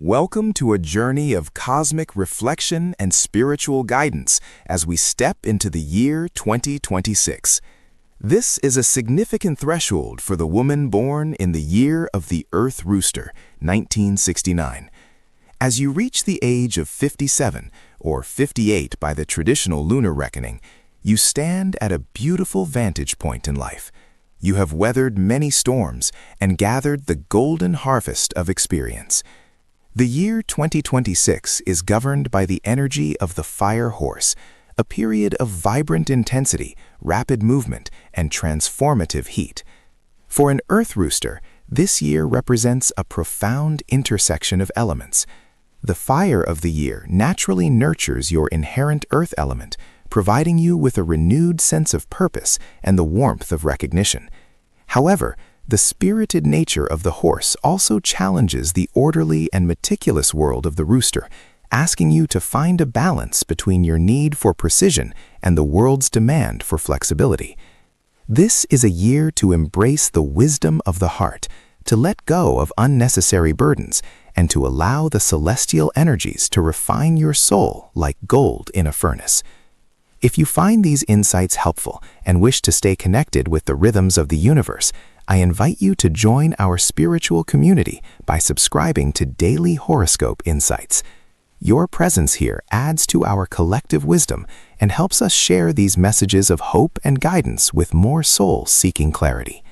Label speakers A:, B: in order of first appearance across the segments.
A: Welcome to a journey of cosmic reflection and spiritual guidance as we step into the year 2026. This is a significant threshold for the woman born in the year of the Earth Rooster, 1969. As you reach the age of 57, or 58 by the traditional lunar reckoning, you stand at a beautiful vantage point in life. You have weathered many storms and gathered the golden harvest of experience. The year 2026 is governed by the energy of the fire horse, a period of vibrant intensity, rapid movement, and transformative heat. For an Earth Rooster, this year represents a profound intersection of elements. The fire of the year naturally nurtures your inherent earth element, providing you with a renewed sense of purpose and the warmth of recognition. However, the spirited nature of the horse also challenges the orderly and meticulous world of the rooster, asking you to find a balance between your need for precision and the world's demand for flexibility. This is a year to embrace the wisdom of the heart, to let go of unnecessary burdens, and to allow the celestial energies to refine your soul like gold in a furnace. If you find these insights helpful and wish to stay connected with the rhythms of the universe, I invite you to join our spiritual community by subscribing to Daily Horoscope Insights. Your presence here adds to our collective wisdom and helps us share these messages of hope and guidance with more souls seeking clarity.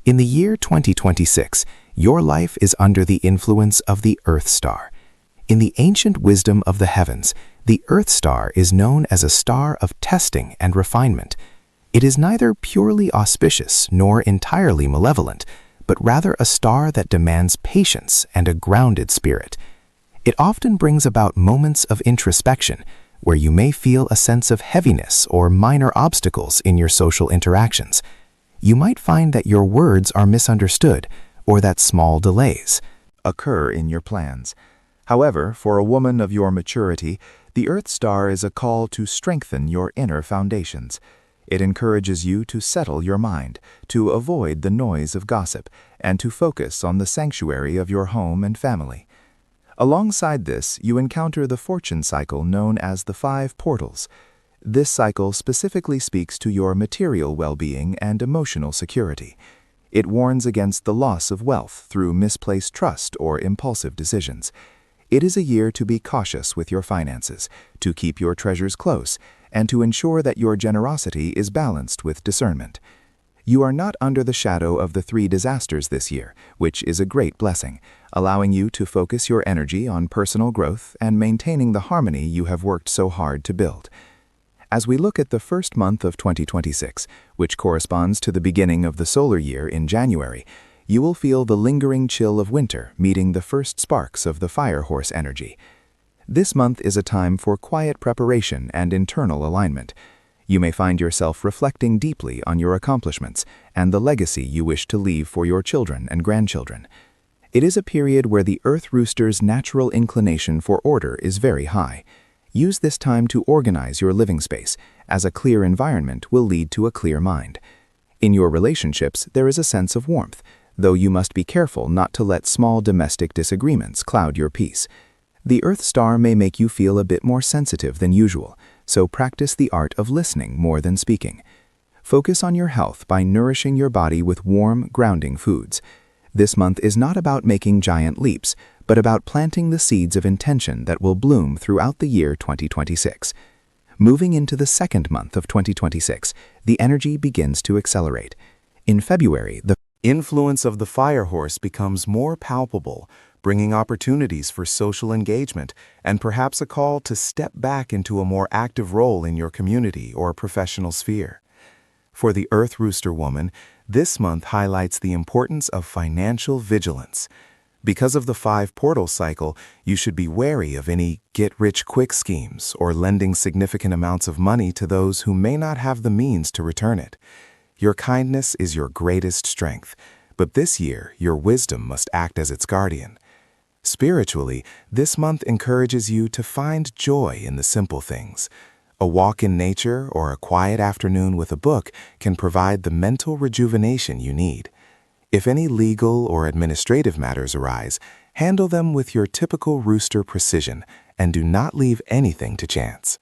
A: In the year 2026, your life is under the influence of the Earth Star. In the ancient wisdom of the heavens, the Earth Star is known as a star of testing and refinement. It is neither purely auspicious nor entirely malevolent, but rather a star that demands patience and a grounded spirit. It often brings about moments of introspection, where you may feel a sense of heaviness or minor obstacles in your social interactions. You might find that your words are misunderstood, or that small delays occur in your plans. However, for a woman of your maturity, the Earth Star is a call to strengthen your inner foundations. It encourages you to settle your mind, to avoid the noise of gossip, and to focus on the sanctuary of your home and family. Alongside this, you encounter the fortune cycle known as the 5 portals. This cycle specifically speaks to your material well-being and emotional security. It warns against the loss of wealth through misplaced trust or impulsive decisions. It is a year to be cautious with your finances, to keep your treasures close, and to ensure that your generosity is balanced with discernment. You are not under the shadow of the 3 disasters this year, which is a great blessing, allowing you to focus your energy on personal growth and maintaining the harmony you have worked so hard to build. As we look at the first month of 2026, which corresponds to the beginning of the solar year in January, you will feel the lingering chill of winter meeting the first sparks of the fire horse energy. This month is a time for quiet preparation and internal alignment. You may find yourself reflecting deeply on your accomplishments and the legacy you wish to leave for your children and grandchildren. It is a period where the Earth Rooster's natural inclination for order is very high. Use this time to organize your living space, as a clear environment will lead to a clear mind. In your relationships, there is a sense of warmth, though you must be careful not to let small domestic disagreements cloud your peace. The Earth Star may make you feel a bit more sensitive than usual, so practice the art of listening more than speaking. Focus on your health by nourishing your body with warm, grounding foods. This month is not about making giant leaps, but about planting the seeds of intention that will bloom throughout the year 2026. Moving into the second month of 2026, the energy begins to accelerate. In February, the influence of the fire horse becomes more palpable, bringing opportunities for social engagement and perhaps a call to step back into a more active role in your community or professional sphere. For the Earth Rooster woman, this month highlights the importance of financial vigilance. Because of the 5 portal cycle, you should be wary of any get-rich-quick schemes or lending significant amounts of money to those who may not have the means to return it. Your kindness is your greatest strength, but this year your wisdom must act as its guardian. Spiritually, this month encourages you to find joy in the simple things. A walk in nature or a quiet afternoon with a book can provide the mental rejuvenation you need. If any legal or administrative matters arise, Handle them with your typical Rooster precision and do not leave anything to chance.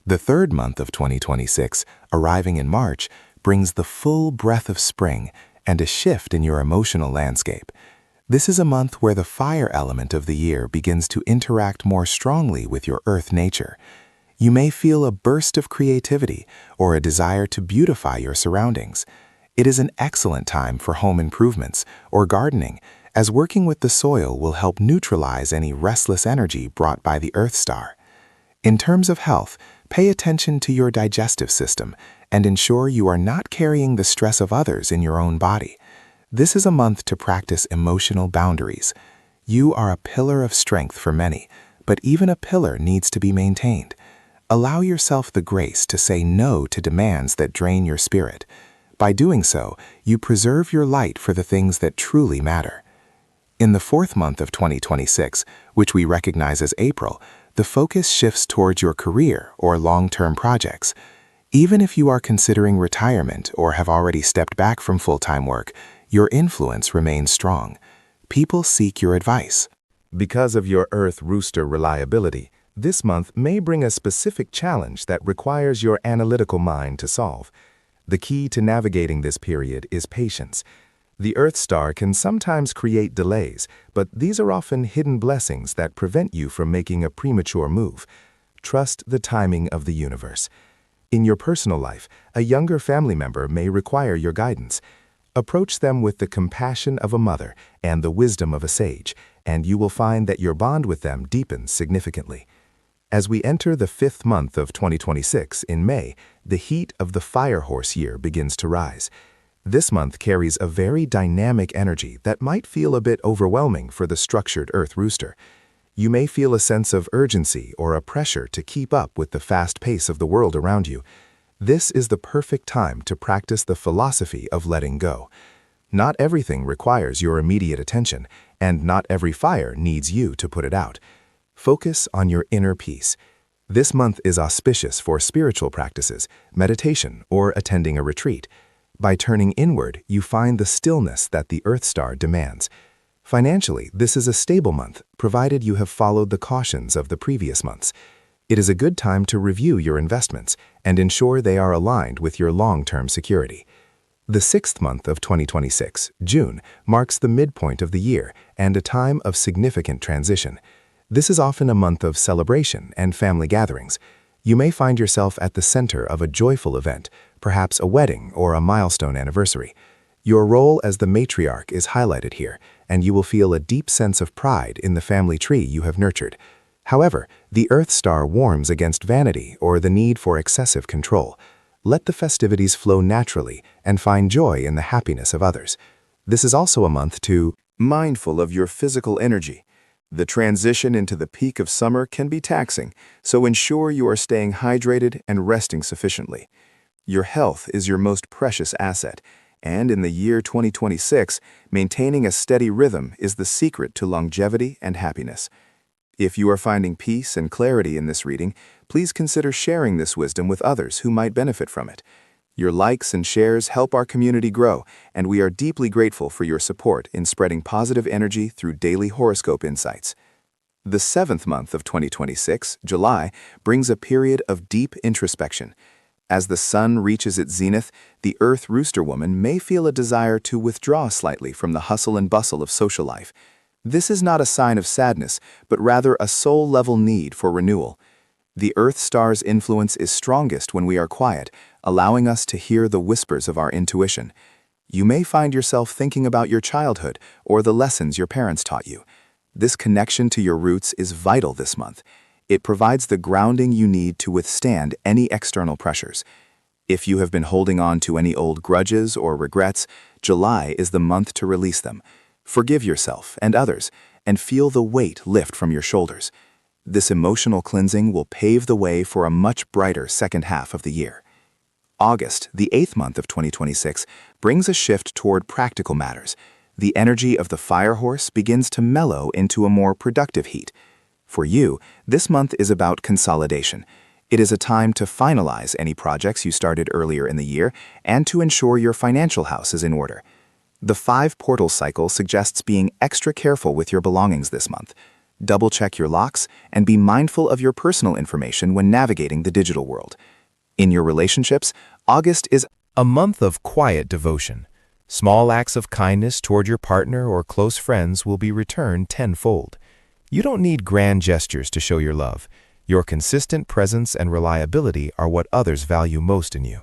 A: The third month of 2026, arriving in March, brings the full breath of spring and a shift in your emotional landscape. This is a month where the fire element of the year begins to interact more strongly with your earth nature. You may feel a burst of creativity or a desire to beautify your surroundings. It is an excellent time for home improvements or gardening, as working with the soil will help neutralize any restless energy brought by the Earth star. In terms of health, pay attention to your digestive system and ensure you are not carrying the stress of others in your own body. This is a month to practice emotional boundaries. You are a pillar of strength for many, but even a pillar needs to be maintained. Allow yourself the grace to say no to demands that drain your spirit. By doing so, you preserve your light for the things that truly matter. In the fourth month of 2026, which we recognize as April, the focus shifts towards your career or long-term projects. Even if you are considering retirement or have already stepped back from full-time work, your influence remains strong. People seek your advice.
B: Because of your Earth Rooster reliability, this month may bring a specific challenge that requires your analytical mind to solve. The key to navigating this period is patience. The Earth star can sometimes create delays, but these are often hidden blessings that prevent you from making a premature move. Trust the timing of the universe. In your personal life, a younger family member may require your guidance. Approach them with the compassion of a mother and the wisdom of a sage, and you will find that your bond with them deepens significantly. As we enter the fifth month of 2026 in May, the heat of the fire horse year begins to rise. This month carries a very dynamic energy that might feel a bit overwhelming for the structured Earth Rooster. You may feel a sense of urgency or a pressure to keep up with the fast pace of the world around you. This is the perfect time to practice the philosophy of letting go. Not everything requires your immediate attention, and not every fire needs you to put it out. Focus on your inner peace. This month is auspicious for spiritual practices, meditation, or attending a retreat. By turning inward, you find the stillness that the Earth star demands. Financially, this is a stable month, provided you have followed the cautions of the previous months. It is a good time to review your investments and ensure they are aligned with your long-term security. The sixth month of 2026, June, marks the midpoint of the year and a time of significant transition. This is often a month of celebration and family gatherings. You may find yourself at the center of a joyful event, perhaps a wedding or a milestone anniversary. Your role as the matriarch is highlighted here, and you will feel a deep sense of pride in the family tree you have nurtured. However, the Earth star warns against vanity or the need for excessive control. Let the festivities flow naturally and find joy in the happiness of others. This is also a month to be mindful of your physical energy. The transition into the peak of summer can be taxing, so ensure you are staying hydrated and resting sufficiently. Your health is your most precious asset, and in the year 2026, maintaining a steady rhythm is the secret to longevity and happiness. If you are finding peace and clarity in this reading, please consider sharing this wisdom with others who might benefit from it. Your likes and shares help our community grow, and we are deeply grateful for your support in spreading positive energy through daily horoscope insights. The seventh month of 2026, July, brings a period of deep introspection. As the sun reaches its zenith, the Earth Rooster woman may feel a desire to withdraw slightly from the hustle and bustle of social life. This is not a sign of sadness, but rather a soul-level need for renewal. The Earth star's influence is strongest when we are quiet, allowing us to hear the whispers of our intuition. You may find yourself thinking about your childhood or the lessons your parents taught you. This connection to your roots is vital this month. It provides the grounding you need to withstand any external pressures. If you have been holding on to any old grudges or regrets, July is the month to release them. Forgive yourself and others, and feel the weight lift from your shoulders. This emotional cleansing will pave the way for a much brighter second half of the year. August, the eighth month of 2026, brings a shift toward practical matters. The energy of the fire horse begins to mellow into a more productive heat. For you, this month is about consolidation. It is a time to finalize any projects you started earlier in the year and to ensure your financial house is in order.
C: The 5 portal cycle suggests being extra careful with your belongings this month. Double-check your locks and be mindful of your personal information when navigating the digital world. In your relationships, August is
B: a month of quiet devotion. Small acts of kindness toward your partner or close friends will be returned tenfold. You don't need grand gestures to show your love. Your consistent presence and reliability are what others value most in you.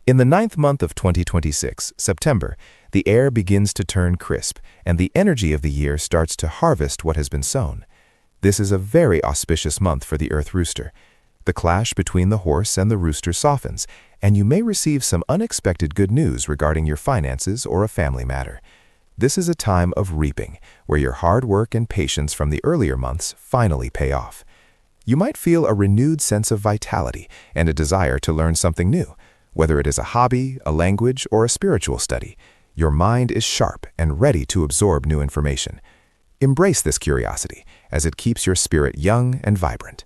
B: In the 9th month of 2026, September, the air begins to turn crisp, and the energy of the year starts to harvest what has been sown. This is a very auspicious month for the Earth Rooster. The clash between the horse and the rooster softens, and you may receive some unexpected good news regarding your finances or a family matter. This is a time of reaping, where your hard work and patience from the earlier months finally pay off. You might feel a renewed sense of vitality and a desire to learn something new. Whether it is a hobby, a language, or a spiritual study, your mind is sharp and ready to absorb new information. Embrace this curiosity, as it keeps your spirit young and vibrant.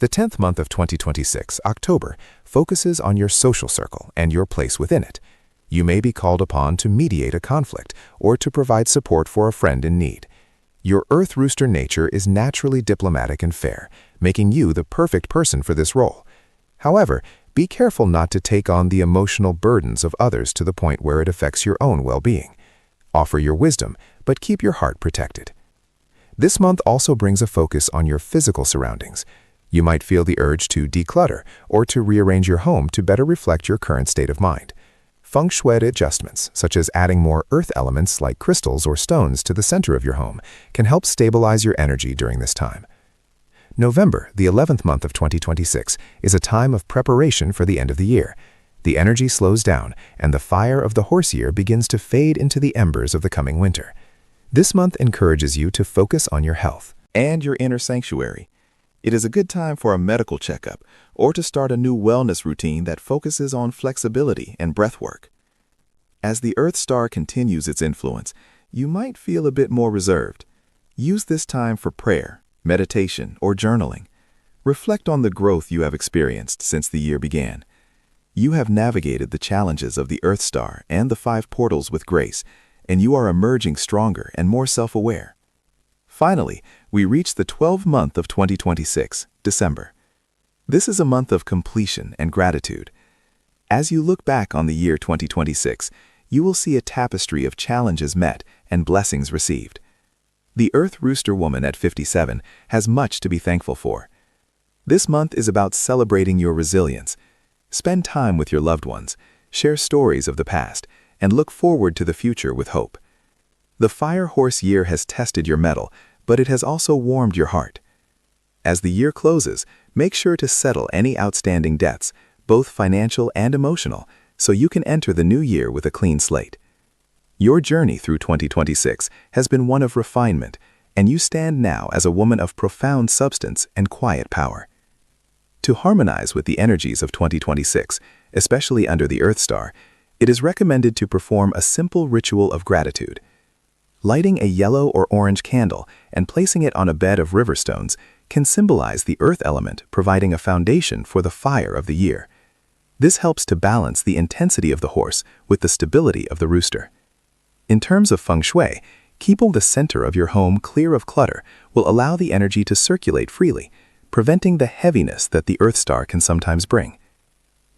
B: The 10th month of 2026, October, focuses on your social circle and your place within it. You may be called upon to mediate a conflict or to provide support for a friend in need. Your Earth Rooster nature is naturally diplomatic and fair, making you the perfect person for this role. However, be careful not to take on the emotional burdens of others to the point where it affects your own well-being. Offer your wisdom, but keep your heart protected. This month also brings a focus on your physical surroundings. You might feel the urge to declutter or to rearrange your home to better reflect your current state of mind. Feng Shui adjustments, such as adding more earth elements like crystals or stones to the center of your home, can help stabilize your energy during this time. November, the 11th month of 2026, is a time of preparation for the end of the year. The energy slows down, and the fire of the horse year begins to fade into the embers of the coming winter. This month encourages you to focus on your health
C: and your inner sanctuary. It is a good time for a medical checkup or to start a new wellness routine that focuses on flexibility and breath work. As the Earth star continues its influence, you might feel a bit more reserved. Use this time for prayer, meditation, or journaling. Reflect on the growth you have experienced since the year began. You have navigated the challenges of the Earth star and the 5 portals with grace, and you are emerging stronger and more self-aware. Finally, we reach the 12th month of 2026, December. This is a month of completion and gratitude. As you look back on the year 2026, you will see a tapestry of challenges met and blessings received. The Earth Rooster woman at 57 has much to be thankful for. This month is about celebrating your resilience. Spend time with your loved ones, share stories of the past, and look forward to the future with hope. The Fire Horse year has tested your mettle, but it has also warmed your heart. As the year closes, make sure to settle any outstanding debts, both financial and emotional, so you can enter the new year with a clean slate. Your journey through 2026 has been one of refinement, and you stand now as a woman of profound substance and quiet power. To harmonize with the energies of 2026, especially under the Earth star, it is recommended to perform a simple ritual of gratitude. Lighting a yellow or orange candle and placing it on a bed of river stones can symbolize the earth element, providing a foundation for the fire of the year. This helps to balance the intensity of the horse with the stability of the rooster. In terms of feng shui, keeping the center of your home clear of clutter will allow the energy to circulate freely, preventing the heaviness that the Earth star can sometimes bring.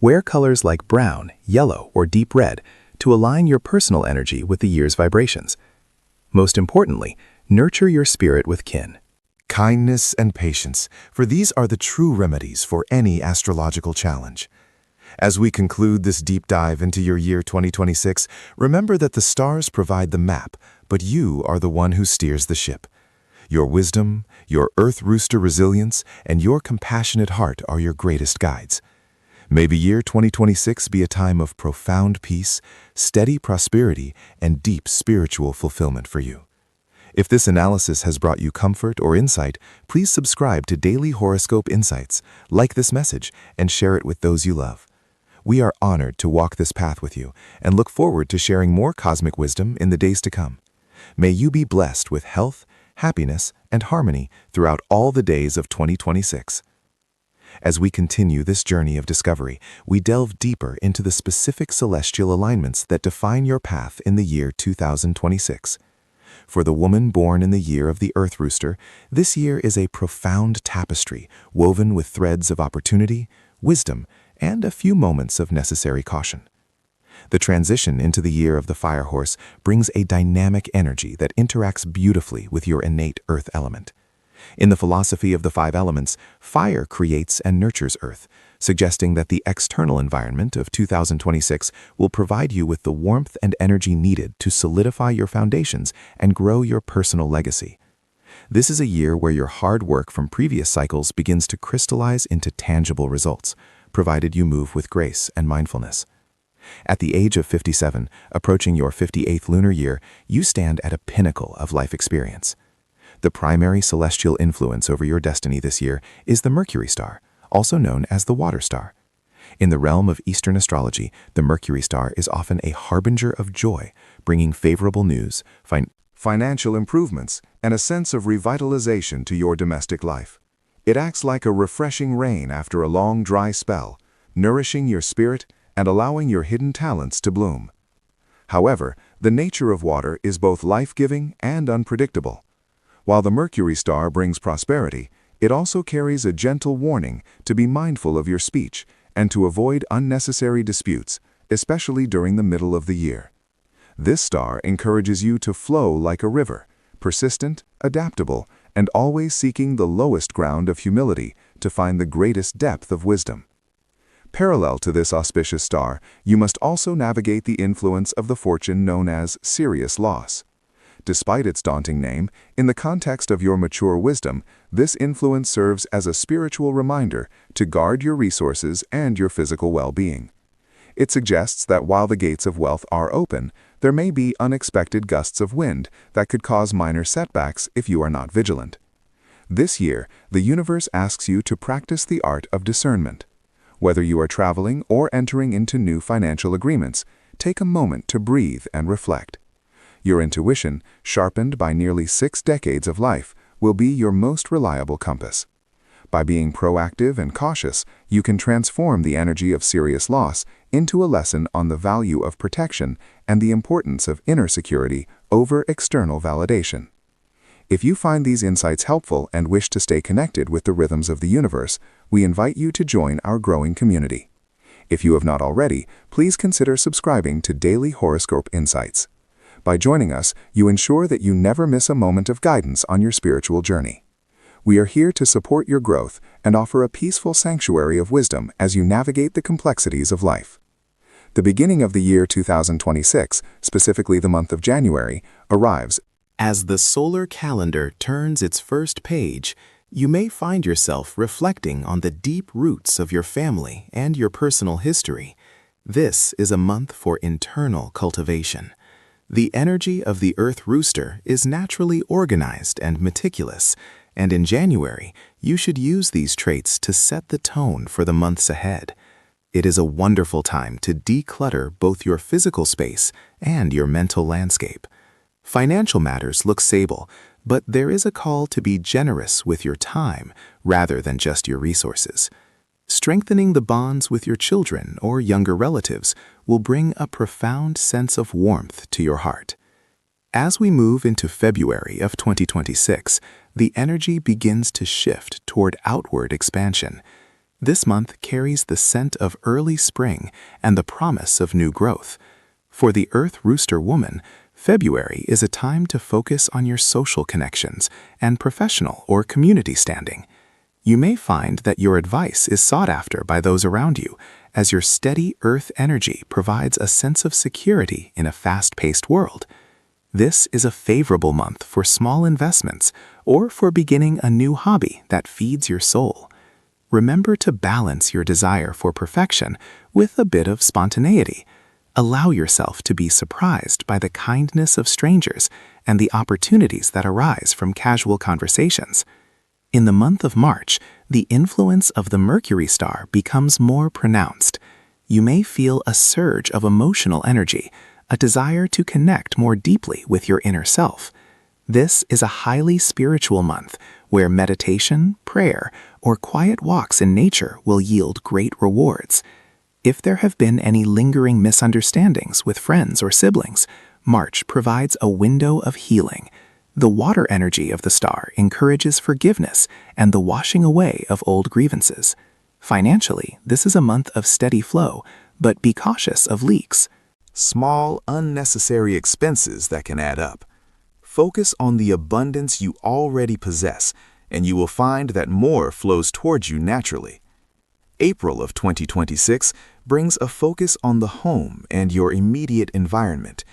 C: Wear colors like brown, yellow, or deep red to align your personal energy with the year's vibrations. Most importantly, nurture your spirit with kin.
B: Kindness and patience, for these are the true remedies for any astrological challenge. As we conclude this deep dive into your year 2026, remember that the stars provide the map, but you are the one who steers the ship. Your wisdom, your Earth Rooster resilience, and your compassionate heart are your greatest guides. May the year 2026 be a time of profound peace, steady prosperity, and deep spiritual fulfillment for you. If this analysis has brought you comfort or insight, please subscribe to Daily Horoscope Insights, like this message, and share it with those you love. We are honored to walk this path with you and look forward to sharing more cosmic wisdom in the days to come. May you be blessed with health, happiness, and harmony throughout all the days of 2026. As we continue this journey of discovery, we delve deeper into the specific celestial alignments that define your path in the year 2026. For the woman born in the year of the Earth Rooster, this year is a profound tapestry woven with threads of opportunity, wisdom, and a few moments of necessary caution. The transition into the year of the Fire Horse brings a dynamic energy that interacts beautifully with your innate earth element. In the philosophy of the five elements, fire creates and nurtures earth, suggesting that the external environment of 2026 will provide you with the warmth and energy needed to solidify your foundations and grow your personal legacy. This is a year where your hard work from previous cycles begins to crystallize into tangible results, provided you move with grace and mindfulness. At the age of 57, approaching your 58th lunar year, you stand at a pinnacle of life experience. The primary celestial influence over your destiny this year is the Mercury star, also known as the water star. In the realm of Eastern astrology, the Mercury star is often a harbinger of joy, bringing favorable news, financial improvements, and a sense of revitalization to your domestic life. It acts like a refreshing rain after a long dry spell, nourishing your spirit and allowing your hidden talents to bloom. However, the nature of water is both life-giving and unpredictable. While the Mercury star brings prosperity, it also carries a gentle warning to be mindful of your speech and to avoid unnecessary disputes, especially during the middle of the year. This star encourages you to flow like a river, persistent, adaptable, and always seeking the lowest ground of humility to find the greatest depth of wisdom. Parallel to this auspicious star, you must also navigate the influence of the fortune known as serious loss. Despite its daunting name, in the context of your mature wisdom, this influence serves as a spiritual reminder to guard your resources and your physical well-being. It suggests that while the gates of wealth are open, there may be unexpected gusts of wind that could cause minor setbacks if you are not vigilant. This year, the universe asks you to practice the art of discernment. Whether you are traveling or entering into new financial agreements, take a moment to breathe and reflect. Your intuition, sharpened by nearly 6 decades of life, will be your most reliable compass. By being proactive and cautious, you can transform the energy of serious loss into a lesson on the value of protection and the importance of inner security over external validation. If you find these insights helpful and wish to stay connected with the rhythms of the universe, we invite you to join our growing community. If you have not already, please consider subscribing to Daily Horoscope Insights. By joining us, you ensure that you never miss a moment of guidance on your spiritual journey. We are here to support your growth and offer a peaceful sanctuary of wisdom as you navigate the complexities of life. The beginning of the year 2026, specifically the month of January, arrives.
A: As the solar calendar turns its first page, you may find yourself reflecting on the deep roots of your family and your personal history. This is a month for internal cultivation. The energy of the Earth Rooster is naturally organized and meticulous, and in January, you should use these traits to set the tone for the months ahead. It is a wonderful time to declutter both your physical space and your mental landscape. Financial matters look stable, but there is a call to be generous with your time rather than just your resources. Strengthening the bonds with your children or younger relatives will bring a profound sense of warmth to your heart. As we move into February of 2026, the energy begins to shift toward outward expansion. This month carries the scent of early spring and the promise of new growth. For the Earth Rooster woman, February is a time to focus on your social connections and professional or community standing. You may find that your advice is sought after by those around you, as your steady earth energy provides a sense of security in a fast-paced world. This is a favorable month for small investments or for beginning a new hobby that feeds your soul. Remember to balance your desire for perfection with a bit of spontaneity. Allow yourself to be surprised by the kindness of strangers and the opportunities that arise from casual conversations. In the month of March, the influence of the Mercury star becomes more pronounced. You may feel a surge of emotional energy, a desire to connect more deeply with your inner self.
B: This is a highly spiritual month where meditation, prayer, or quiet walks in nature will yield great rewards. If there have been any lingering misunderstandings with friends or siblings, March provides a window of healing. The water energy of the star encourages forgiveness and the washing away of old grievances. Financially, this is a month of steady flow, but be cautious of leaks.
A: Small, unnecessary expenses that can add up. Focus on the abundance you already possess, and you will find that more flows towards you naturally. April of 2026 brings a focus on the home and your immediate environment.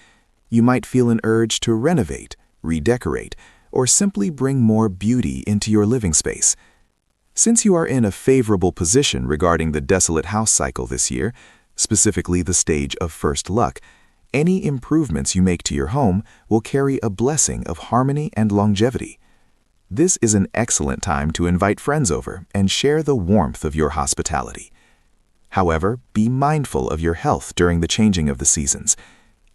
A: You might feel an urge to renovate, redecorate, or simply bring more beauty into your living space. Since you are in a favorable position regarding the desolate house cycle this year, specifically the stage of first luck, any improvements you make to your home will carry a blessing of harmony and longevity. This is an excellent time to invite friends over and share the warmth of your hospitality. However, be mindful of your health during the changing of the seasons.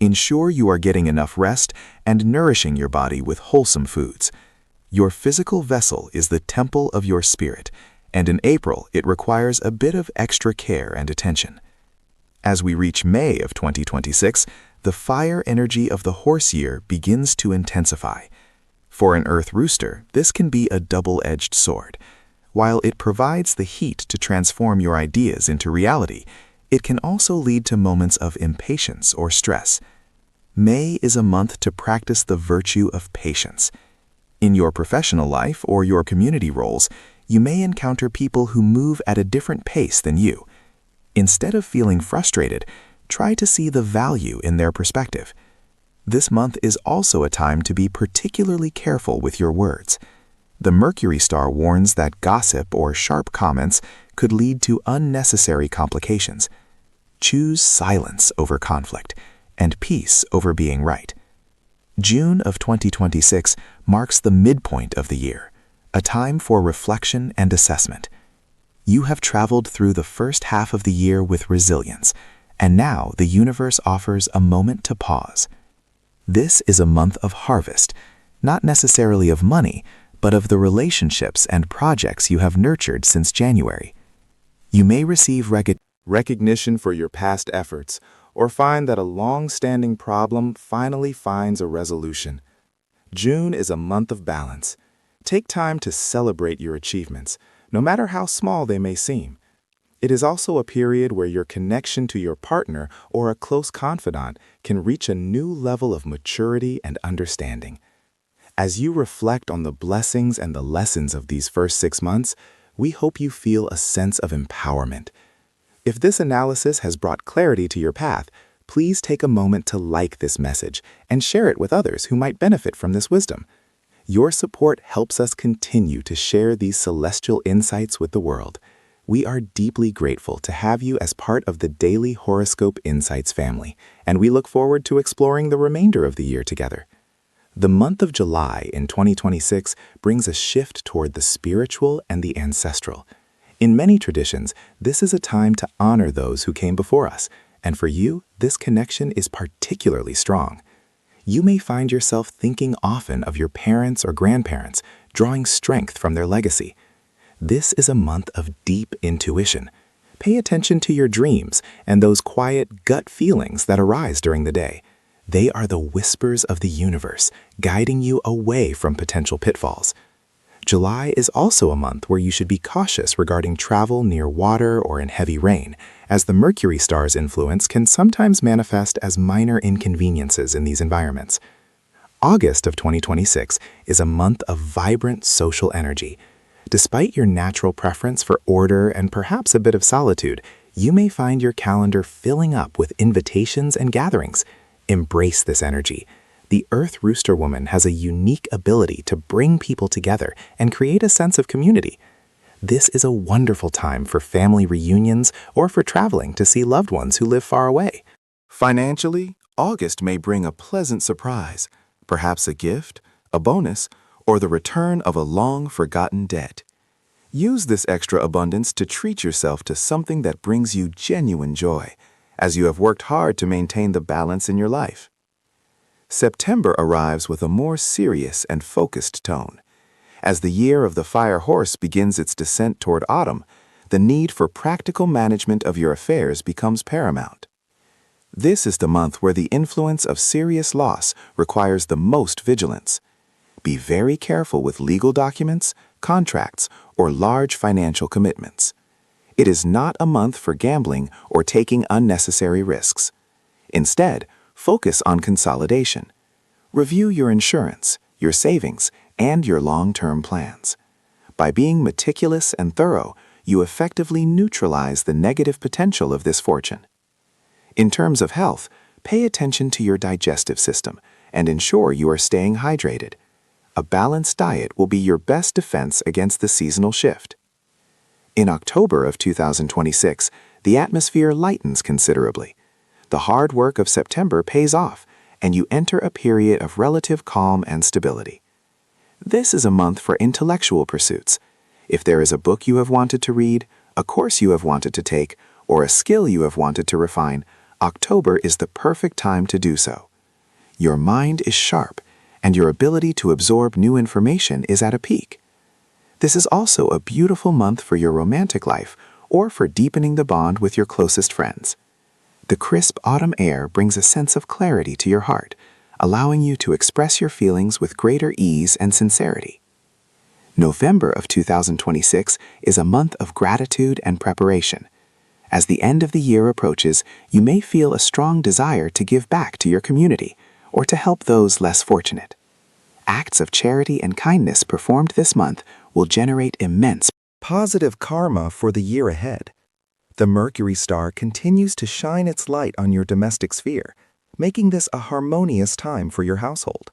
A: Ensure you are getting enough rest and nourishing your body with wholesome foods. Your physical vessel is the temple of your spirit, and in April it requires a bit of extra care and attention. As we reach May of 2026, the fire energy of the horse year begins to intensify. For an Earth Rooster, this can be a double-edged sword. While it provides the heat to transform your ideas into reality, it can also lead to moments of impatience or stress. May is a month to practice the virtue of patience. In your professional life or your community roles, you may encounter people who move at a different pace than you. Instead of feeling frustrated, try to see the value in their perspective. This month is also a time to be particularly careful with your words. The Mercury star warns that gossip or sharp comments could lead to unnecessary complications. Choose silence over conflict and peace over being right. June of 2026 marks the midpoint of the year, a time for reflection and assessment. You have traveled through the first half of the year with resilience, and now the universe offers a moment to pause. This is a month of harvest, not necessarily of money, but of the relationships and projects you have nurtured since January. You may receive recognition for your past efforts, or find that a long-standing problem finally finds a resolution. June is a month of balance. Take time to celebrate your achievements, no matter how small they may seem. It is also a period where your connection to your partner or a close confidant can reach a new level of maturity and understanding. As you reflect on the blessings and the lessons of these first 6 months, we hope you feel a sense of empowerment. If this analysis has brought clarity to your path, please take a moment to like this message and share it with others who might benefit from this wisdom. Your support helps us continue to share these celestial insights with the world. We are deeply grateful to have you as part of the Daily Horoscope Insights family, and we look forward to exploring the remainder of the year together. The month of July in 2026 brings a shift toward the spiritual and the ancestral. In many traditions, this is a time to honor those who came before us, and for you, this connection is particularly strong. You may find yourself thinking often of your parents or grandparents, drawing strength from their legacy. This is a month of deep intuition. Pay attention to your dreams and those quiet gut feelings that arise during the day. They are the whispers of the universe, guiding you away from potential pitfalls. July is also a month where you should be cautious regarding travel near water or in heavy rain, as the Mercury star's influence can sometimes manifest as minor inconveniences in these environments. August of 2026 is a month of vibrant social energy. Despite your natural preference for order and perhaps a bit of solitude, you may find your calendar filling up with invitations and gatherings. Embrace this energy. The Earth Rooster woman has a unique ability to bring people together and create a sense of community. This is a wonderful time for family reunions or for traveling to see loved ones who live far away. Financially, August may bring a pleasant surprise, perhaps a gift, a bonus, or the return of a long-forgotten debt. Use this extra abundance to treat yourself to something that brings you genuine joy, as you have worked hard to maintain the balance in your life.
C: September arrives with a more serious and focused tone. As the year of the fire horse begins its descent toward autumn, the need for practical management of your affairs becomes paramount. This is the month where the influence of serious loss requires the most vigilance. Be very careful with legal documents, contracts, or large financial commitments. It is not a month for gambling or taking unnecessary risks. Instead, focus on consolidation. Review your insurance, your savings, and your long-term plans. By being meticulous and thorough, you effectively neutralize the negative potential of this fortune. In terms of health, pay attention to your digestive system and ensure you are staying hydrated. A balanced diet will be your best defense against the seasonal shift. In October of 2026, the atmosphere lightens considerably. The hard work of September pays off, and you enter a period of relative calm and stability. This is a month for intellectual pursuits. If there is a book you have wanted to read, a course you have wanted to take, or a skill you have wanted to refine, October is the perfect time to do so. Your mind is sharp, and your ability to absorb new information is at a peak. This is also a beautiful month for your romantic life or for deepening the bond with your closest friends. The crisp autumn air brings a sense of clarity to your heart, allowing you to express your feelings with greater ease and sincerity. November of 2026 is a month of gratitude and preparation. As the end of the year approaches, you may feel a strong desire to give back to your community or to help those less fortunate. Acts of charity and kindness performed this month will generate immense
B: positive karma for the year ahead. The Mercury star continues to shine its light on your domestic sphere, making this a harmonious time for your household.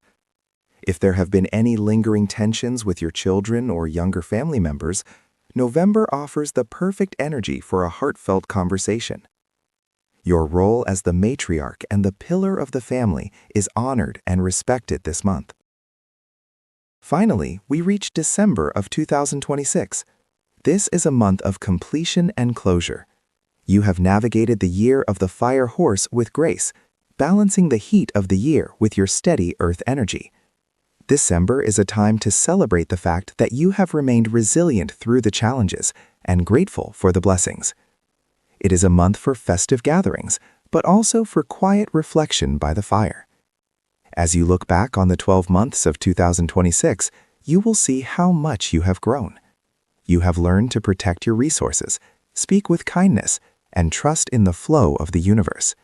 B: If there have been any lingering tensions with your children or younger family members, November offers the perfect energy for a heartfelt conversation. Your role as the matriarch and the pillar of the family is honored and respected this month. Finally, we reach December of 2026. This is a month of completion and closure. You have navigated the year of the fire horse with grace, balancing the heat of the year with your steady earth energy. December is a time to celebrate the fact that you have remained resilient through the challenges and grateful for the blessings. It is a month for festive gatherings, but also for quiet reflection by the fire. As you look back on the 12 months of 2026, you will see how much you have grown. You have learned to protect your resources, speak with kindness, and trust in the flow of the universe.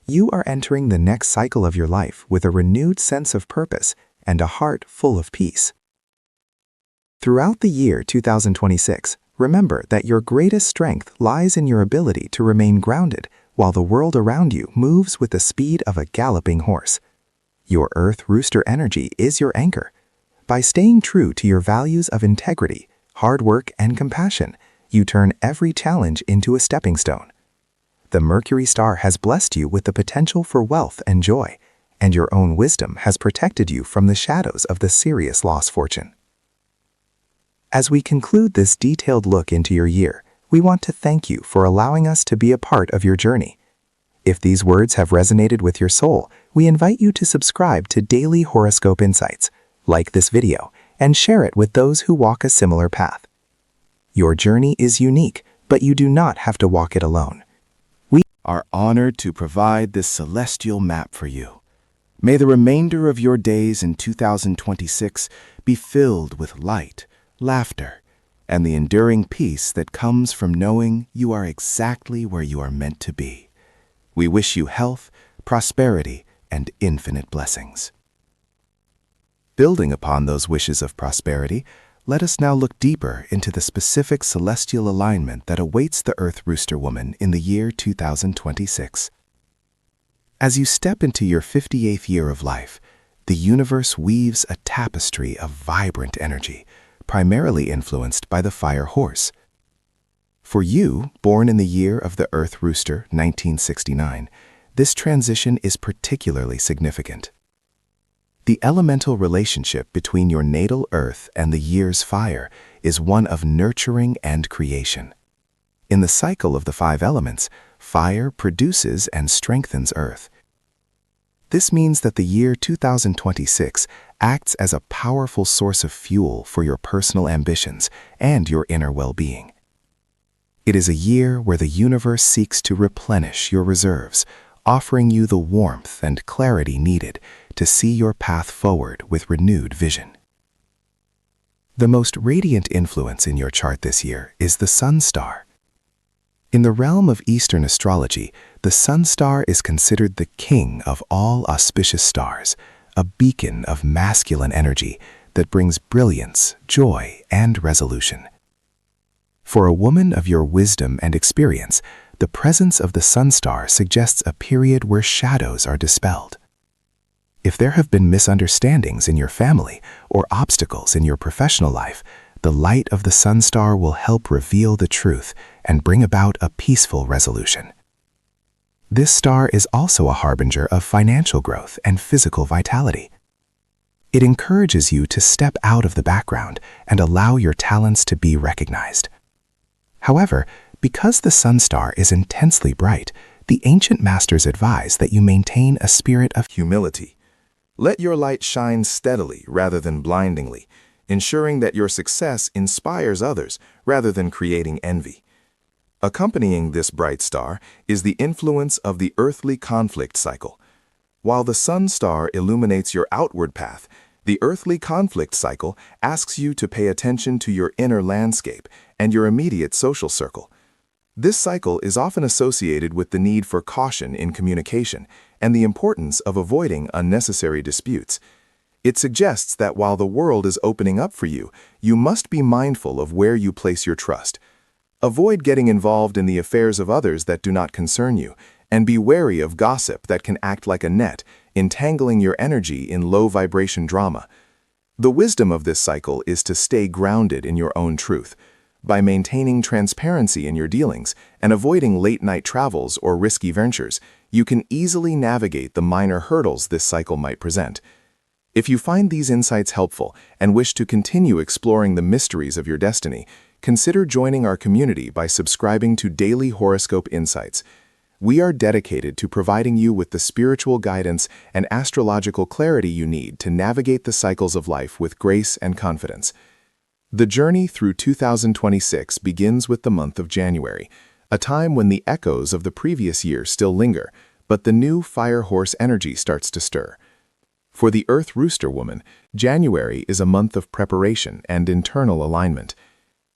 B: You are entering the next cycle of your life with a renewed sense of purpose and a heart full of peace. Throughout the year 2026, remember that your greatest strength lies in your ability to remain grounded while the world around you moves with the speed of a galloping horse. Your Earth Rooster energy is your anchor. By staying true to your values of integrity, hard work, and compassion, you turn every challenge into a stepping stone. The Mercury star has blessed you with the potential for wealth and joy, and your own wisdom has protected you from the shadows of the serious lost fortune. As we conclude this detailed look into your year, we want to thank you for allowing us to be a part of your journey. If these words have resonated with your soul, we invite you to subscribe to Daily Horoscope Insights, like this video, and share it with those who walk a similar path. Your journey is unique, but you do not have to walk it alone. We
A: are honored to provide this celestial map for you. May the remainder of your days in 2026 be filled with light, laughter, and the enduring peace that comes from knowing you are exactly where you are meant to be. We wish you health, prosperity, and infinite blessings. Building upon those wishes of prosperity, let us now look deeper into the specific celestial alignment that awaits the Earth Rooster woman in the year 2026. As you step into your 58th year of life, the universe weaves a tapestry of vibrant energy, primarily influenced by the fire horse. For you, born in the year of the Earth Rooster, 1969, this transition is particularly significant. The elemental relationship between your natal Earth and the year's fire is one of nurturing and creation. In the cycle of the 5 elements, fire produces and strengthens Earth.
B: This means that the year 2026 acts as a powerful source of fuel for your personal ambitions and your inner well-being. It is a year where the universe seeks to replenish your reserves, offering you the warmth and clarity needed to see your path forward with renewed vision. The most radiant influence in your chart this year is the Sun Star. In the realm of Eastern astrology, the Sun Star is considered the king of all auspicious stars, a beacon of masculine energy that brings brilliance, joy, and resolution. For a woman of your wisdom and experience, the presence of the Sun Star suggests a period where shadows are dispelled. If there have been misunderstandings in your family or obstacles in your professional life, the light of the Sun Star will help reveal the truth and bring about a peaceful resolution. This star is also a harbinger of financial growth and physical vitality. It encourages you to step out of the background and allow your talents to be recognized. However, because the Sun Star is intensely bright, the ancient masters advise that you maintain a spirit of
C: Humility. Let your light shine steadily rather than blindingly, ensuring that your success inspires others rather than creating envy. Accompanying this bright star is the influence of the earthly conflict cycle. While the Sun Star illuminates your outward path, the earthly conflict cycle asks you to pay attention to your inner landscape and your immediate social circle. This cycle is often associated with the need for caution in communication and the importance of avoiding unnecessary disputes. It suggests that while the world is opening up for you, you must be mindful of where you place your trust. Avoid getting involved in the affairs of others that do not concern you, and be wary of gossip that can act like a net, entangling your energy in low-vibration drama. The wisdom of this cycle is to stay grounded in your own truth. By maintaining transparency in your dealings and avoiding late-night travels or risky ventures, you can easily navigate the minor hurdles this cycle might present. If you find these insights helpful and wish to continue exploring the mysteries of your destiny, consider joining our community by subscribing to Daily Horoscope Insights. We are dedicated to providing you with the spiritual guidance and astrological clarity you need to navigate the cycles of life with grace and confidence. The journey through 2026 begins with the month of January, a time when the echoes of the previous year still linger, but the new fire horse energy starts to stir. For the Earth Rooster woman, January is a month of preparation and internal alignment.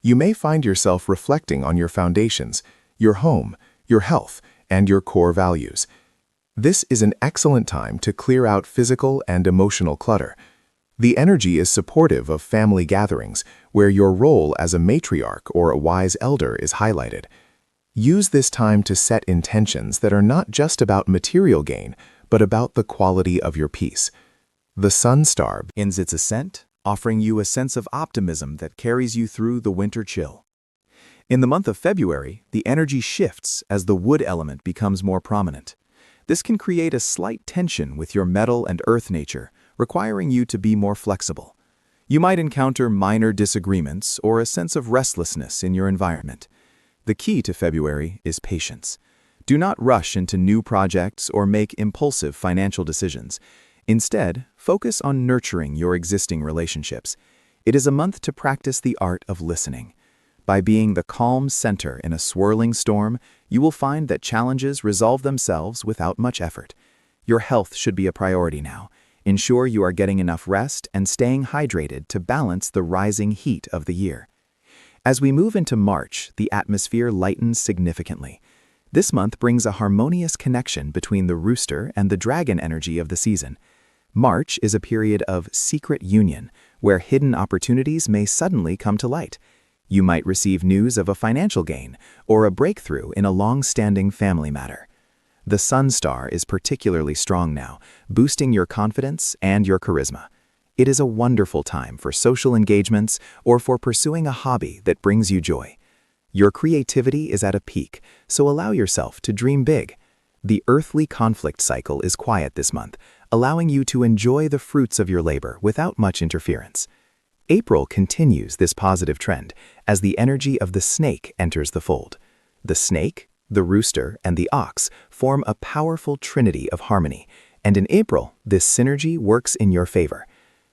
C: You may find yourself reflecting on your foundations, your home, your health, and your core values. This is an excellent time to clear out physical and emotional clutter. The energy is supportive of family gatherings, where your role as a matriarch or a wise elder is highlighted. Use this time to set intentions that are not just about material gain, but about the quality of your peace. The Sun Star
B: begins its ascent, offering you a sense of optimism that carries you through the winter chill. In the month of February, the energy shifts as the wood element becomes more prominent. This can create a slight tension with your metal and earth nature, requiring you to be more flexible. You might encounter minor disagreements or a sense of restlessness in your environment. The key to February is patience. Do not rush into new projects or make impulsive financial decisions. Instead, focus on nurturing your existing relationships. It is a month to practice the art of listening. By being the calm center in a swirling storm, you will find that challenges resolve themselves without much effort. Your health should be a priority now. Ensure you are getting enough rest and staying hydrated to balance the rising heat of the year. As we move into March, the atmosphere lightens significantly. This month brings a harmonious connection between the rooster and the dragon energy of the season. March is a period of secret union, where hidden opportunities may suddenly come to light. You might receive news of a financial gain or a breakthrough in a long-standing family matter. The Sun Star is particularly strong now, boosting your confidence and your charisma. It is a wonderful time for social engagements or for pursuing a hobby that brings you joy. Your creativity is at a peak, so allow yourself to dream big. The earthly conflict cycle is quiet this month, allowing you to enjoy the fruits of your labor without much interference. April continues this positive trend as the energy of the snake enters the fold. The snake, the rooster, and the ox form a powerful trinity of harmony, And in April, this synergy works in your favor.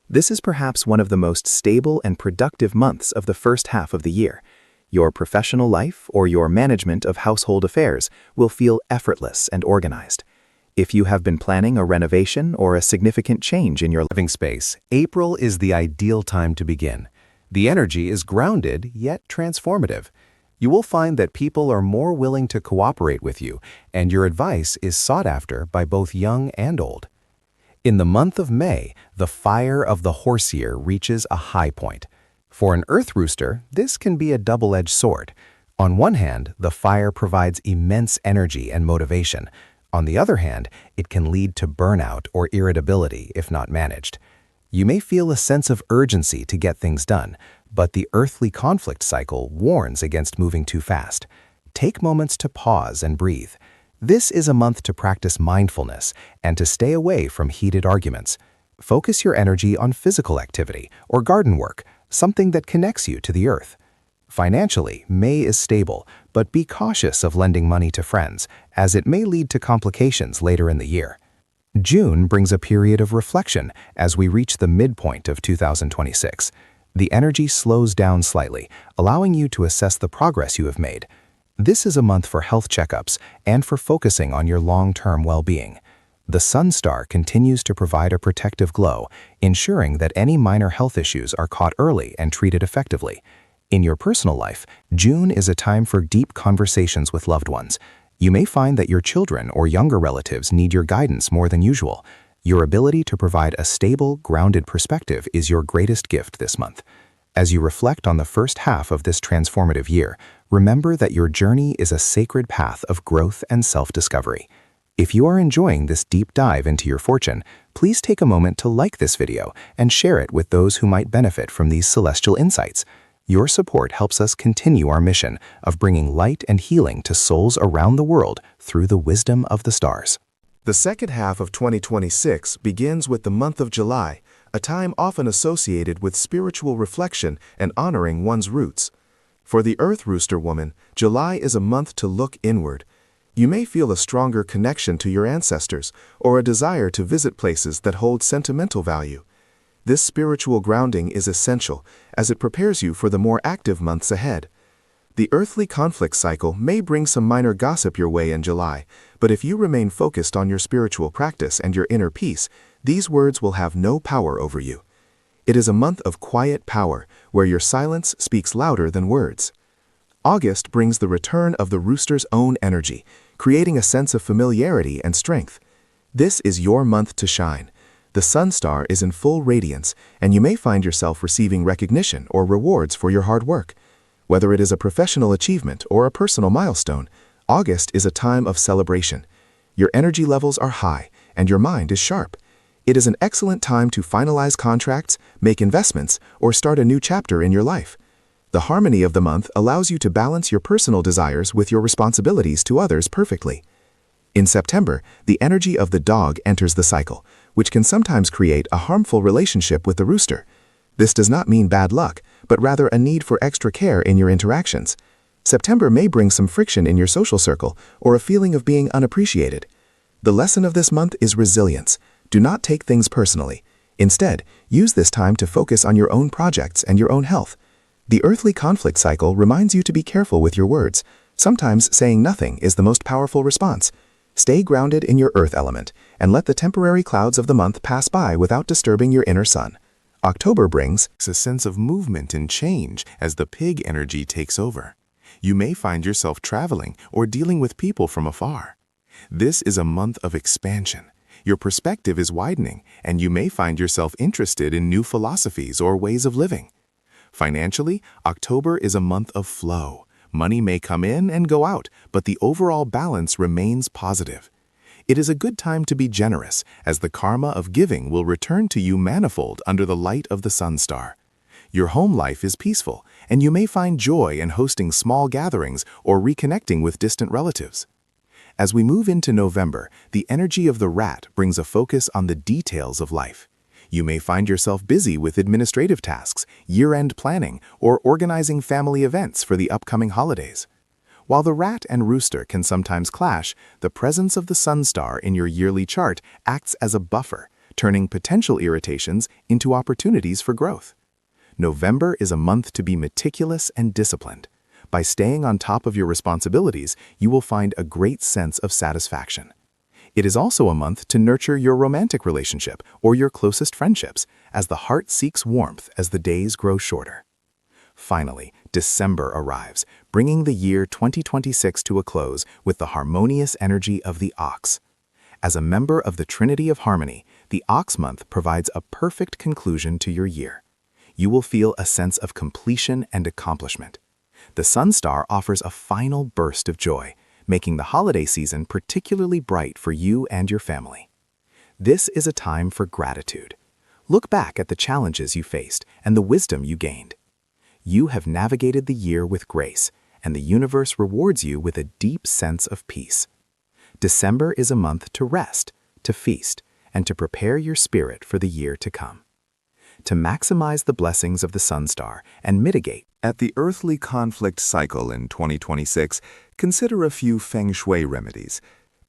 B: This is perhaps one of the most stable and productive months of the first half of the year. Your professional life or your management of household affairs will feel effortless and organized. If you have been planning a renovation or a significant change in your living space, April is the ideal time to begin. The energy is grounded yet transformative. You will find that people are more willing to cooperate with you, and your advice is sought after by both young and old. In the month of May, the fire of the horse year reaches a high point. For an earth rooster, this can be a double-edged sword. On one hand, the fire provides immense energy and motivation. On the other hand, it can lead to burnout or irritability if not managed. You may feel a sense of urgency to get things done, but the earthly conflict cycle warns against moving too fast. Take moments to pause and breathe. This is a month to practice mindfulness and to stay away from heated arguments. Focus your energy on physical activity or garden work, something that connects you to the earth. Financially, May is stable, but be cautious of lending money to friends, as it may lead to complications later in the year. June brings a period of reflection as we reach the midpoint of 2026. The energy slows down slightly, allowing you to assess the progress you have made. This is a month for health checkups and for focusing on your long-term well-being. The Sun Star continues to provide a protective glow, ensuring that any minor health issues are caught early and treated effectively. In your personal life, June is a time for deep conversations with loved ones. You may find that your children or younger relatives need your guidance more than usual. Your ability to provide a stable, grounded perspective is your greatest gift this month. As you reflect on the first half of this transformative year, remember that your journey is a sacred path of growth and self-discovery. If you are enjoying this deep dive into your fortune, please take a moment to like this video and share it with those who might benefit from these celestial insights. Your support helps us continue our mission of bringing light and healing to souls around the world through the wisdom of the stars.
C: The second half of 2026 begins with the month of July, a time often associated with spiritual reflection and honoring one's roots. For the Earth Rooster woman, July is a month to look inward. You may feel a stronger connection to your ancestors or a desire to visit places that hold sentimental value. This spiritual grounding is essential as it prepares you for the more active months ahead. The earthly conflict cycle may bring some minor gossip your way in July, but if you remain focused on your spiritual practice and your inner peace, these words will have no power over you. It is a month of quiet power, where your silence speaks louder than words. August brings the return of the rooster's own energy, creating a sense of familiarity and strength. This is your month to shine. The Sun Star is in full radiance, and you may find yourself receiving recognition or rewards for your hard work. Whether it is a professional achievement or a personal milestone, August is a time of celebration. Your energy levels are high, and your mind is sharp. It is an excellent time to finalize contracts, make investments, or start a new chapter in your life. The harmony of the month allows you to balance your personal desires with your responsibilities to others perfectly. In September, the energy of the dog enters the cycle, which can sometimes create a harmful relationship with the rooster. This does not mean bad luck, but rather a need for extra care in your interactions. September may bring some friction in your social circle or a feeling of being unappreciated. The lesson of this month is resilience. Do not take things personally. Instead, use this time to focus on your own projects and your own health. The earthly conflict cycle reminds you to be careful with your words. Sometimes saying nothing is the most powerful response. Stay grounded in your earth element and let the temporary clouds of the month pass by without disturbing your inner sun. October brings
B: A sense of movement and change as the pig energy takes over. You may find yourself traveling or dealing with people from afar. This is a month of expansion. Your perspective is widening, and you may find yourself interested in new philosophies or ways of living. Financially, October is a month of flow. Money may come in and go out, but the overall balance remains positive. It is a good time to be generous, as the karma of giving will return to you manifold under the light of the Sun Star. Your home life is peaceful, and you may find joy in hosting small gatherings or reconnecting with distant relatives. As we move into November, the energy of the rat brings a focus on the details of life. You may find yourself busy with administrative tasks, year-end planning, or organizing family events for the upcoming holidays. While the rat and rooster can sometimes clash, the presence of the sun star in your yearly chart acts as a buffer, turning potential irritations into opportunities for growth. November is a month to be meticulous and disciplined. By staying on top of your responsibilities, you will find a great sense of satisfaction. It is also a month to nurture your romantic relationship or your closest friendships, as the heart seeks warmth as the days grow shorter. Finally, December arrives, bringing the year 2026 to a close with the harmonious energy of the ox. As a member of the Trinity of Harmony, the Ox Month provides a perfect conclusion to your year. You will feel a sense of completion and accomplishment. The Sun Star offers a final burst of joy, making the holiday season particularly bright for you and your family. This is a time for gratitude. Look back at the challenges you faced and the wisdom you gained. You have navigated the year with grace, and the universe rewards you with a deep sense of peace. December is a month to rest, to feast, and to prepare your spirit for the year to come. To maximize the blessings of the Sun Star and mitigate
C: At the earthly conflict cycle in 2026, consider a few feng shui remedies.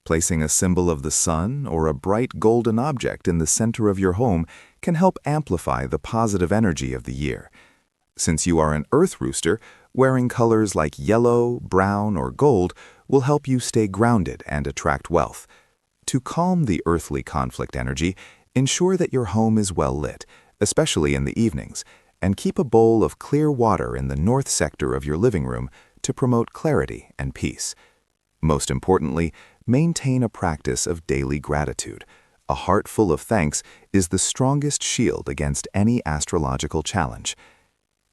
C: Placing a symbol of the sun or a bright golden object in the center of your home can help amplify the positive energy of the year. Since you are an earth rooster, wearing colors like yellow, brown, or gold will help you stay grounded and attract wealth. To calm the earthly conflict energy, ensure that your home is well lit, especially in the evenings, and keep a bowl of clear water in the north sector of your living room to promote clarity and peace. Most importantly, maintain a practice of daily gratitude. A heart full of thanks is the strongest shield against any astrological challenge.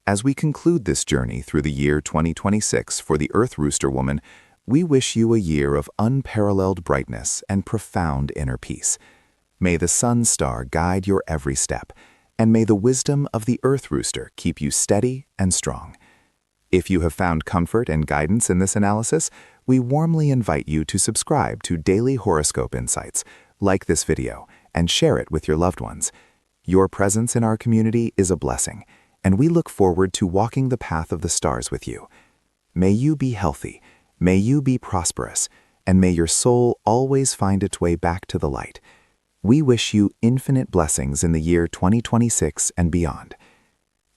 C: As we conclude this journey through the year 2026 for the Earth Rooster Woman, we wish you a year of unparalleled brightness and profound inner peace. May the Sun Star guide your every step, and may the wisdom of the Earth Rooster keep you steady and strong. If you have found comfort and guidance in this analysis, we warmly invite you to subscribe to Daily Horoscope Insights, like this video, and share it with your loved ones. Your presence in our community is a blessing, and we look forward to walking the path of the stars with you. May you be healthy, may you be prosperous, and may your soul always find its way back to the light. We wish you infinite blessings in the year 2026 and beyond.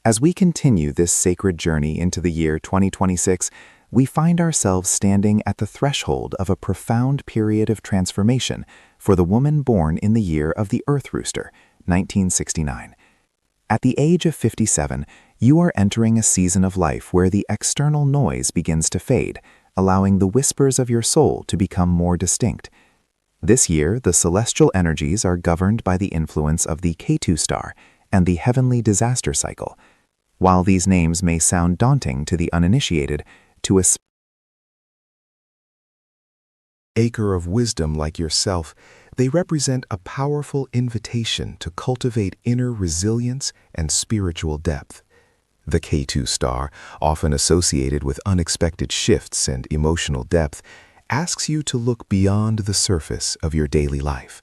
C: As we continue this sacred journey into the year 2026, we find ourselves standing at the threshold of a profound period of transformation for the woman born in the year of the Earth Rooster, 1969. At the age of 57, you are entering a season of life where the external noise begins to fade, allowing the whispers of your soul to become more distinct. This year, the celestial energies are governed by the influence of the K2 star and the heavenly disaster cycle. While these names may sound daunting to the uninitiated, to a acre of wisdom like yourself, they represent a powerful invitation to cultivate inner resilience and spiritual depth. The K2 star, often associated with unexpected shifts and emotional depth, asks you to look beyond the surface of your daily life.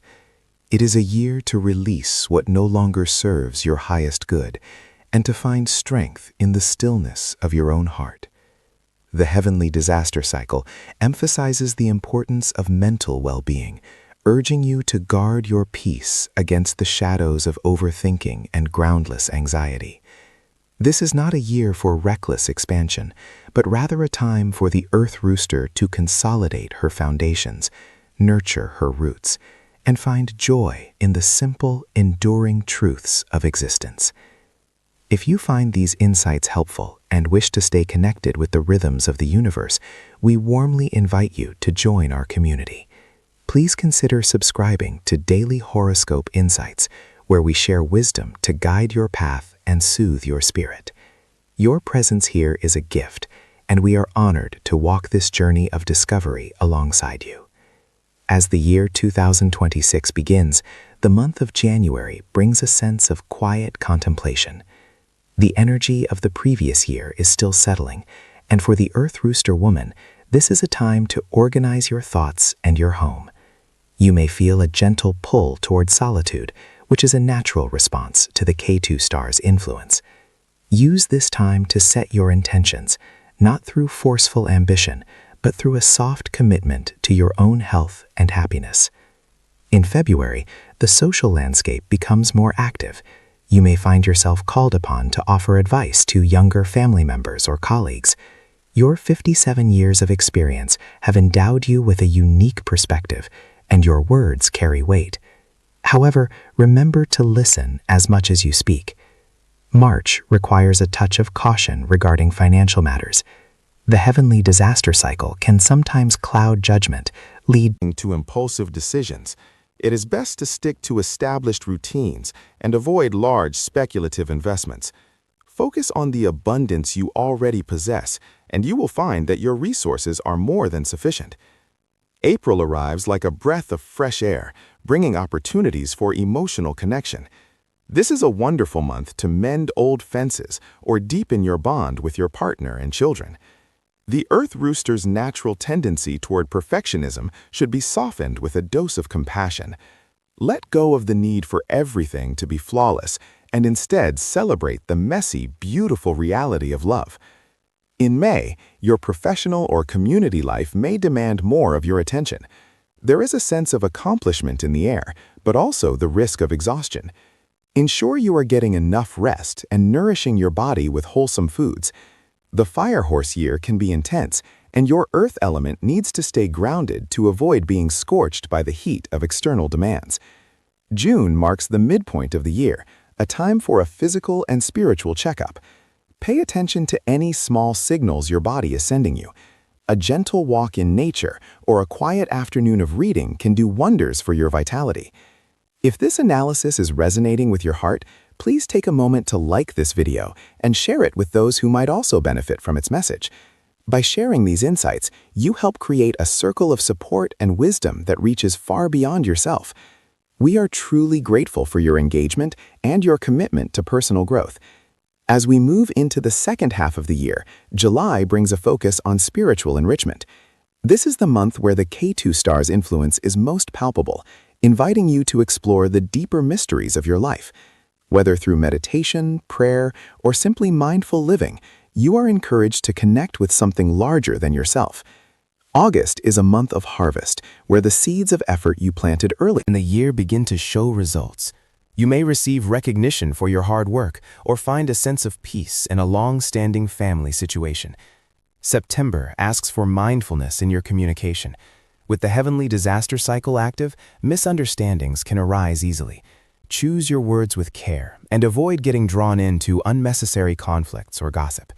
C: It is a year to release what no longer serves your highest good and to find strength in the stillness of your own heart. The heavenly disaster cycle emphasizes the importance of mental well-being, urging you to guard your peace against the shadows of overthinking and groundless anxiety. This is not a year for reckless expansion, but rather a time for the Earth Rooster to consolidate her foundations, nurture her roots, and find joy in the simple, enduring truths of existence. If you find these insights helpful and wish to stay connected with the rhythms of the universe, we warmly invite you to join our community. Please consider subscribing to Daily Horoscope Insights, where we share wisdom to guide your path and soothe your spirit. Your presence here is a gift, and we are honored to walk this journey of discovery alongside you. As the year 2026 begins, the month of January brings a sense of quiet contemplation. The energy of the previous year is still settling, and for the Earth Rooster Woman, this is a time to organize your thoughts and your home. You may feel a gentle pull toward solitude, which is a natural response to the K2 star's influence. Use this time to set your intentions, not through forceful ambition,
B: but through a soft commitment to your own health and happiness. In February, the social landscape becomes more active. You may find yourself called upon to offer advice to younger family members or colleagues. Your 57 years of experience have endowed you with a unique perspective, and your words carry weight. However, remember to listen as much as you speak. March requires a touch of caution regarding financial matters. The heavenly disaster cycle can sometimes cloud judgment, leading
A: to impulsive decisions. It is best to stick to established routines and avoid large speculative investments. Focus on the abundance you already possess, and you will find that your resources are more than sufficient. April arrives like a breath of fresh air, bringing opportunities for emotional connection. This is a wonderful month to mend old fences or deepen your bond with your partner and children. The Earth Rooster's natural tendency toward perfectionism should be softened with a dose of compassion. Let go of the need for everything to be flawless and instead celebrate the messy, beautiful reality of love. In May, your professional or community life may demand more of your attention. There is a sense of accomplishment in the air, but also the risk of exhaustion. Ensure you are getting enough rest and nourishing your body with wholesome foods. The Fire Horse year can be intense, and your earth element needs to stay grounded to avoid being scorched by the heat of external demands. June marks the midpoint of the year, a time for a physical and spiritual checkup. Pay attention to any small signals your body is sending you. A gentle walk in nature or a quiet afternoon of reading can do wonders for your vitality. If this analysis is resonating with your heart, please take a moment to like this video and share it with those who might also benefit from its message. By sharing these insights, you help create a circle of support and wisdom that reaches far beyond yourself. We are truly grateful for your engagement and your commitment to personal growth. As we move into the second half of the year, July brings a focus on spiritual enrichment. This is the month where the K2 star's influence is most palpable, inviting you to explore the deeper mysteries of your life. Whether through meditation, prayer, or simply mindful living, you are encouraged to connect with something larger than yourself. August is a month of harvest, where the seeds of effort you planted early in the year begin to show results. You may receive recognition for your hard work or find a sense of peace in a long-standing family situation. September asks for mindfulness in your communication. With the heavenly disaster cycle active, misunderstandings can arise easily. Choose your words with care and avoid getting drawn into unnecessary conflicts or gossip.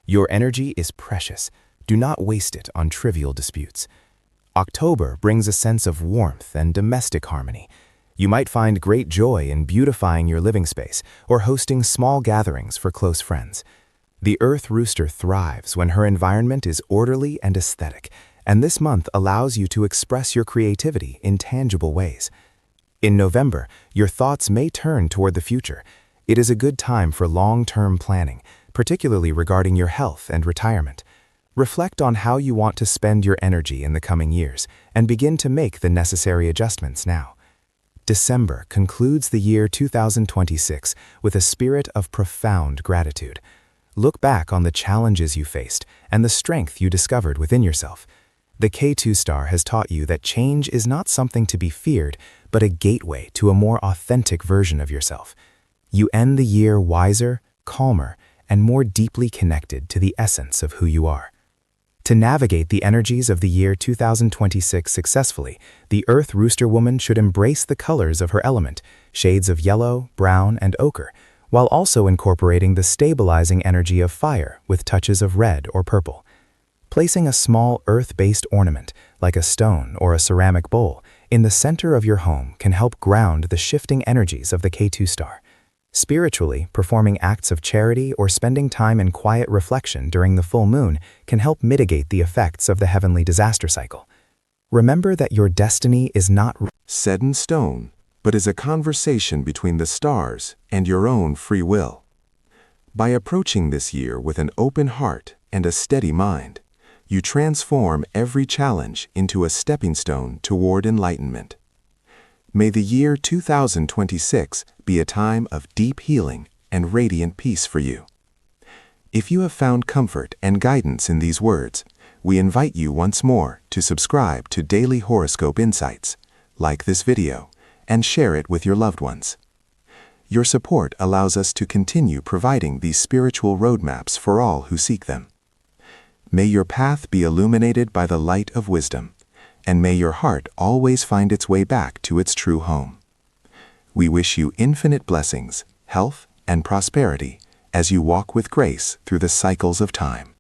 A: Your energy is precious. Do not waste it on trivial disputes. October brings a sense of warmth and domestic harmony. You might find great joy in beautifying your living space or hosting small gatherings for close friends. The Earth Rooster thrives when her environment is orderly and aesthetic, and this month allows you to express your creativity in tangible ways. In November, your thoughts may turn toward the future. It is a good time for long-term planning, particularly regarding your health and retirement. Reflect on how you want to spend your energy in the coming years and begin to make the necessary adjustments now. December concludes the year 2026 with a spirit of profound gratitude. Look back on the challenges you faced and the strength you discovered within yourself. The K2 star has taught you that change is not something to be feared, but a gateway to a more authentic version of yourself. You end the year wiser, calmer, and more deeply connected to the essence of who you are. To navigate the energies of the year 2026 successfully, the Earth Rooster woman should embrace the colors of her element, shades of yellow, brown, and ochre, while also incorporating the stabilizing energy of fire with touches of red or purple. Placing a small earth-based ornament, like a stone or a ceramic bowl, in the center of your home can help ground the shifting energies of the K2 star. Spiritually, performing acts of charity or spending time in quiet reflection during the full moon can help mitigate the effects of the heavenly disaster cycle. Remember that your destiny is not
B: set in stone, but is a conversation between the stars and your own free will. By approaching this year with an open heart and a steady mind, you transform every challenge into a stepping stone toward enlightenment. May the year 2026 be a time of deep healing and radiant peace for you. If you have found comfort and guidance in these words, we invite you once more to subscribe to Daily Horoscope Insights, like this video, and share it with your loved ones. Your support allows us to continue providing these spiritual roadmaps for all who seek them. May your path be illuminated by the light of wisdom, and may your heart always find its way back to its true home. We wish you infinite blessings, health, and prosperity as you walk with grace through the cycles of time.